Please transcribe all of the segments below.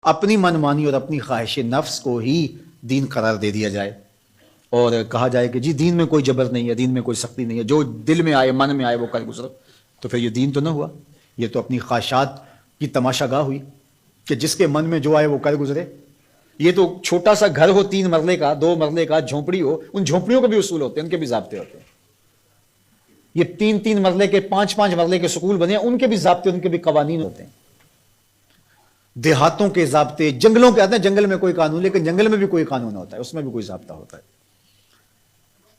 اپنی منمانی اور اپنی خواہش نفس کو ہی دین قرار دے دیا جائے اور کہا جائے کہ جی دین میں کوئی جبر نہیں ہے، دین میں کوئی سختی نہیں ہے، جو دل میں آئے من میں آئے وہ کر گزرو، تو پھر یہ دین تو نہ ہوا، یہ تو اپنی خواہشات کی تماشا گاہ ہوئی کہ جس کے من میں جو آئے وہ کر گزرے۔ یہ تو چھوٹا سا گھر ہو 3 مرلے کا 2 مرلے کا، جھونپڑی ہو، ان جھونپڑیوں کے بھی اصول ہوتے ہیں، ان کے بھی ضابطے ہوتے ہیں۔ یہ 3 مرلے کے 5 مرلے کے سکول بنے، ان کے بھی ضابطے، ان کے بھی قوانین ہوتے ہیں۔ دیہاتوں کے ضابطے، جنگلوں کے آتے ہیں، جنگل میں کوئی قانون، لیکن جنگل میں بھی کوئی قانون ہوتا ہے، اس میں بھی کوئی ضابطہ ہوتا ہے۔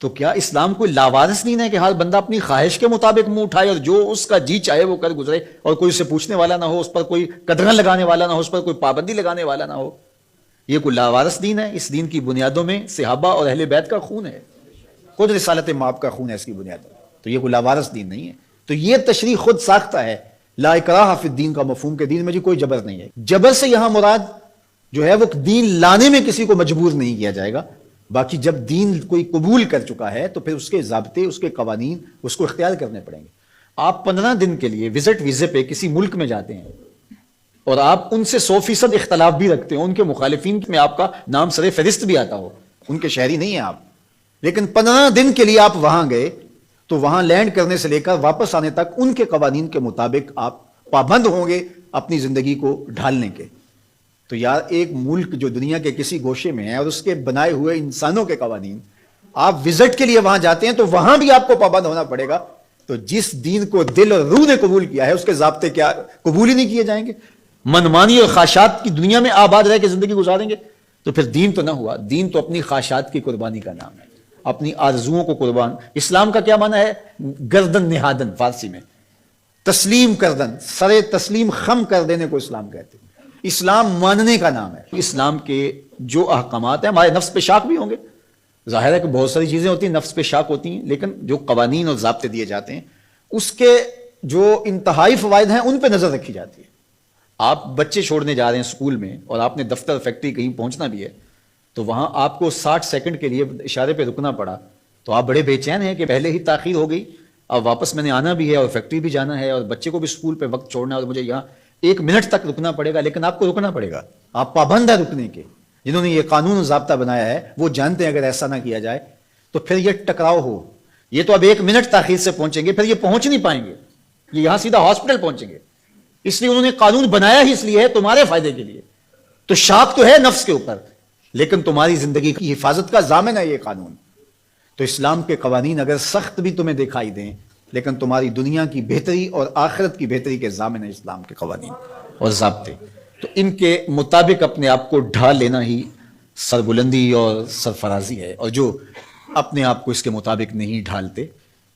تو کیا اسلام کوئی لاوارث دین ہے کہ ہر بندہ اپنی خواہش کے مطابق منہ اٹھائے اور جو اس کا جی چاہے وہ کر گزرے، اور کوئی اسے پوچھنے والا نہ ہو، اس پر کوئی قدغن لگانے والا نہ ہو، اس پر کوئی پابندی لگانے والا نہ ہو؟ یہ کوئی لاوارث دین ہے؟ اس دین کی بنیادوں میں صحابہ اور اہل بیت کا خون ہے، خود رسالت مآب کا خون ہے اس کی بنیاد میں، تو یہ کوئی لاوارث دین نہیں ہے۔ تو یہ تشریح خود ساختہ ہے، لا اکراہ فی الدین کا مفہوم کے دین میں جی کوئی جبر نہیں ہے۔ جبر سے یہاں مراد جو ہے وہ دین لانے میں کسی کو مجبور نہیں کیا جائے گا، باقی جب دین کوئی قبول کر چکا ہے تو پھر اس کے ضابطے، اس کے قوانین اس کو اختیار کرنے پڑیں گے۔ آپ 15 دن کے لیے وزٹ ویزے پہ کسی ملک میں جاتے ہیں اور آپ ان سے 100% اختلاف بھی رکھتے ہیں، ان کے مخالفین میں آپ کا نام سر فہرست بھی آتا ہو، ان کے شہری نہیں ہیں آپ، لیکن 15 دن کے لیے آپ وہاں گئے تو وہاں لینڈ کرنے سے لے کر واپس آنے تک ان کے قوانین کے مطابق آپ پابند ہوں گے اپنی زندگی کو ڈھالنے کے۔ تو یار ایک ملک جو دنیا کے کسی گوشے میں ہے اور اس کے بنائے ہوئے انسانوں کے قوانین، آپ وزٹ کے لیے وہاں جاتے ہیں تو وہاں بھی آپ کو پابند ہونا پڑے گا، تو جس دین کو دل اور روح نے قبول کیا ہے اس کے ضابطے کیا قبول ہی نہیں کیے جائیں گے؟ منمانی اور خواہشات کی دنیا میں آباد رہ کے زندگی گزاریں گے تو پھر دین تو نہ ہوا۔ دین تو اپنی خواہشات کی قربانی کا نام ہے، اپنی آرزوؤں کو قربان۔ اسلام کا کیا معنی ہے؟ گردن نہادن، فارسی میں تسلیم کردن، سر تسلیم خم کر دینے کو اسلام کہتے ہیں۔ اسلام ماننے کا نام ہے۔ اسلام کے جو احکامات ہیں، ہمارے نفس پہ شاک بھی ہوں گے، ظاہر ہے کہ بہت ساری چیزیں ہوتی ہیں نفس پہ شاک ہوتی ہیں، لیکن جو قوانین اور ضابطے دیے جاتے ہیں اس کے جو انتہائی فوائد ہیں ان پہ نظر رکھی جاتی ہے۔ آپ بچے چھوڑنے جا رہے ہیں اسکول میں اور آپ نے دفتر فیکٹری کہیں پہنچنا بھی ہے تو وہاں آپ کو 60 سیکنڈ کے لیے اشارے پہ رکنا پڑا تو آپ بڑے بے چین ہیں کہ پہلے ہی تاخیر ہو گئی، اب واپس میں نے آنا بھی ہے اور فیکٹری بھی جانا ہے اور بچے کو بھی اسکول پہ وقت چھوڑنا ہے اور مجھے یہاں 1 منٹ تک رکنا پڑے گا، لیکن آپ کو رکنا پڑے گا، آپ پابند ہیں رکنے کے۔ جنہوں نے یہ قانون و ضابطہ بنایا ہے وہ جانتے ہیں اگر ایسا نہ کیا جائے تو پھر یہ ٹکراؤ ہو، یہ تو اب 1 منٹ تاخیر سے پہنچیں گے، پھر یہ پہنچ نہیں پائیں گے، یہ یہاں سیدھا ہاسپٹل پہنچیں گے۔ اس لیے انہوں نے قانون بنایا ہی اس لیے ہے تمہارے فائدے کے لیے، تو شاک تو ہے نفس کے اوپر، لیکن تمہاری زندگی کی حفاظت کا ضامن ہے یہ قانون۔ تو اسلام کے قوانین اگر سخت بھی تمہیں دکھائی دیں لیکن تمہاری دنیا کی بہتری اور آخرت کی بہتری کے ضامن ہے اسلام کے قوانین اور ضابطے، تو ان کے مطابق اپنے آپ کو ڈھال لینا ہی سربلندی اور سرفرازی ہے، اور جو اپنے آپ کو اس کے مطابق نہیں ڈھالتے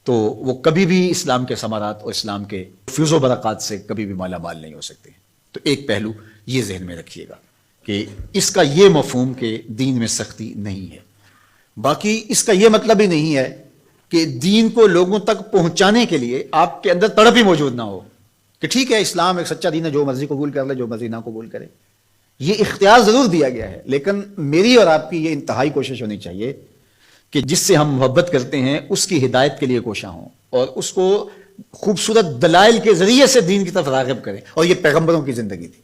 تو وہ کبھی بھی اسلام کے ثمرات اور اسلام کے فیض و برکات سے کبھی بھی مالا مال نہیں ہو سکتے۔ تو ایک پہلو یہ ذہن میں رکھیے گا کہ اس کا یہ مفہوم کہ دین میں سختی نہیں ہے، باقی اس کا یہ مطلب ہی نہیں ہے کہ دین کو لوگوں تک پہنچانے کے لیے آپ کے اندر تڑپ ہی موجود نہ ہو کہ ٹھیک ہے اسلام ایک سچا دین ہے، جو مرضی قبول کر لے جو مرضی نہ قبول کرے۔ یہ اختیار ضرور دیا گیا ہے، لیکن میری اور آپ کی یہ انتہائی کوشش ہونی چاہیے کہ جس سے ہم محبت کرتے ہیں اس کی ہدایت کے لیے کوشاں ہوں اور اس کو خوبصورت دلائل کے ذریعے سے دین کی طرف راغب کریں، اور یہ پیغمبروں کی زندگی تھی،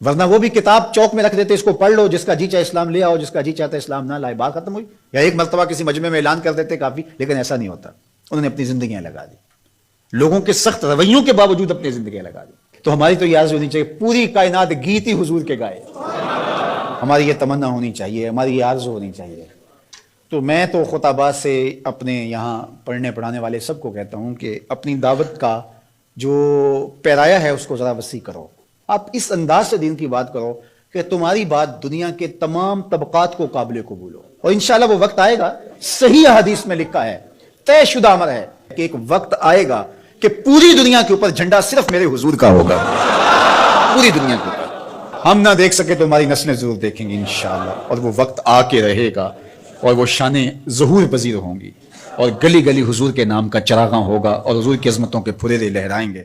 ورنہ وہ بھی کتاب چوک میں رکھ دیتے اس کو پڑھ لو، جس کا جی چاہے اسلام لے آؤ، جس کا جی چاہتا ہے اسلام نہ لائے، بات ختم ہوئی، یا ایک مرتبہ کسی مجمع میں اعلان کر دیتے کافی، لیکن ایسا نہیں ہوتا، انہوں نے اپنی زندگیاں لگا دی، لوگوں کے سخت رویوں کے باوجود اپنی زندگیاں لگا دی۔ تو ہماری تو یہ آرزو ہونی چاہیے پوری کائنات گیت ہی حضور کے گائے، ہماری یہ تمنا ہونی چاہیے، ہماری یہ آرزو ہونی چاہیے۔ تو میں تو خطباء سے اپنے یہاں پڑھنے پڑھانے والے سب کو کہتا ہوں کہ اپنی دعوت کا جو پیرایا ہے اس کو ذرا وسیع کرو، آپ اس انداز سے دین کی بات کرو کہ تمہاری بات دنیا کے تمام طبقات کو قابل قبول ہو، اور انشاءاللہ وہ وقت آئے گا، صحیح حدیث میں لکھا ہے، طے شدہ امر ہے کہ ایک وقت آئے گا کہ پوری دنیا کے اوپر جھنڈا صرف میرے حضور کا ہوگا، پوری دنیا کے اوپر، ہم نہ دیکھ سکے تو ہماری نسلیں ضرور دیکھیں گی انشاءاللہ، اور وہ وقت آ کے رہے گا اور وہ شانیں ظہور پذیر ہوں گی اور گلی گلی حضور کے نام کا چراغاں ہوگا اور حضور کی عظمتوں کے پھریرے لہرائیں گے۔